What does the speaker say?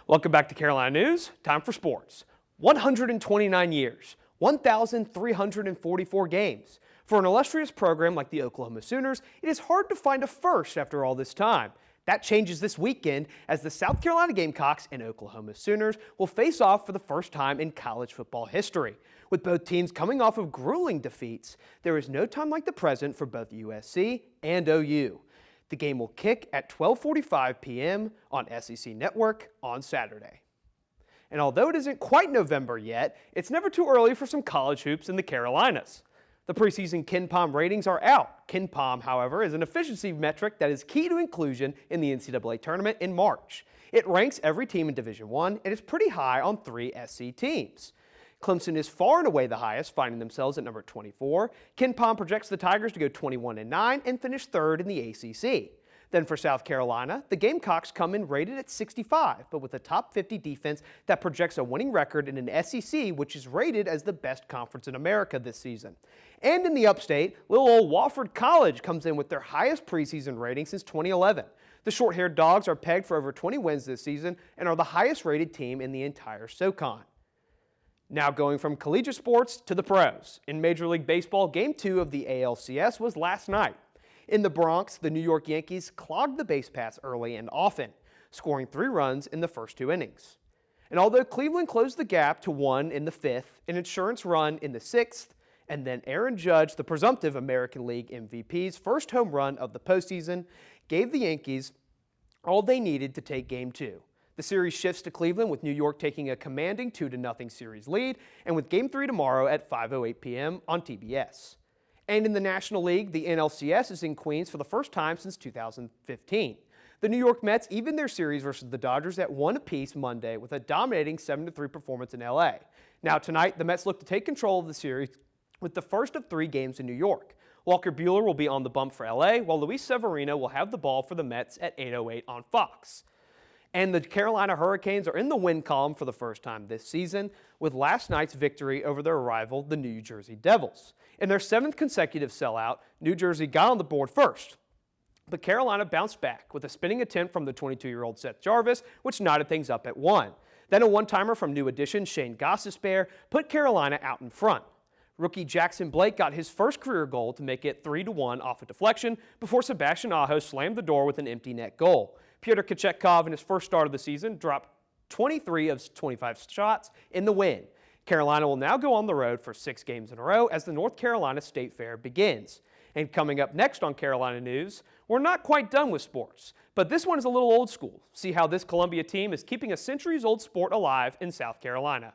Welcome back to Carolina News. Time for sports. 129 years, 1,344 games. For an illustrious program like the Oklahoma Sooners, it is hard to find a first after all this time. That changes this weekend as the South Carolina Gamecocks and Oklahoma Sooners will face off for the first time in college football history. With both teams coming off of grueling defeats, there is no time like the present for both USC and OU. The game will kick at 12:45 p.m. on SEC Network on Saturday. And although it isn't quite November yet, it's never too early for some college hoops in the Carolinas. The preseason KenPom ratings are out. KenPom, however, is an efficiency metric that is key to inclusion in the NCAA tournament in March. It ranks every team in Division I and is pretty high on 3 SC teams. Clemson is far and away the highest, finding themselves at number 24. KenPom projects the Tigers to go 21-9 and finish third in the ACC. Then for South Carolina, the Gamecocks come in rated at 65, but with a top 50 defense that projects a winning record in an SEC, which is rated as the best conference in America this season. And in the upstate, little old Wofford College comes in with their highest preseason rating since 2011. The short-haired Dogs are pegged for over 20 wins this season and are the highest rated team in the entire SoCon. Now going from collegiate sports to the pros. In Major League Baseball, Game 2 of the ALCS was last night. In the Bronx, the New York Yankees clogged the base paths early and often, scoring 3 runs in the first 2 innings. And although Cleveland closed the gap to 1 in the 5th, an insurance run in the 6th, and then Aaron Judge, the presumptive American League MVP's first home run of the postseason, gave the Yankees all they needed to take Game 2. The series shifts to Cleveland with New York taking a commanding 2-0 series lead, and with Game 3 tomorrow at 5:08 p.m. on TBS. And in the National League, the NLCS is in Queens for the first time since 2015. The New York Mets evened their series versus the Dodgers at 1 apiece Monday with a dominating 7-3 performance in LA. Now tonight, the Mets look to take control of the series with the first of 3 games in New York. Walker Buehler will be on the bump for LA, while Luis Severino will have the ball for the Mets at 8:08 on Fox. And the Carolina Hurricanes are in the win column for the first time this season with last night's victory over their rival, the New Jersey Devils. In their 7th consecutive sellout, New Jersey got on the board first. But Carolina bounced back with a spinning attempt from the 22-year-old Seth Jarvis, which knotted things up at 1. Then a one-timer from new addition Shane Gostisbehere put Carolina out in front. Rookie Jackson Blake got his first career goal to make it 3-1 off a deflection before Sebastian Aho slammed the door with an empty net goal. Pyotr Kochetkov, in his first start of the season, dropped 23 of 25 shots in the win. Carolina will now go on the road for 6 games in a row as the North Carolina State Fair begins. And coming up next on Carolina News, we're not quite done with sports, but this one is a little old school. See how this Columbia team is keeping a centuries-old sport alive in South Carolina.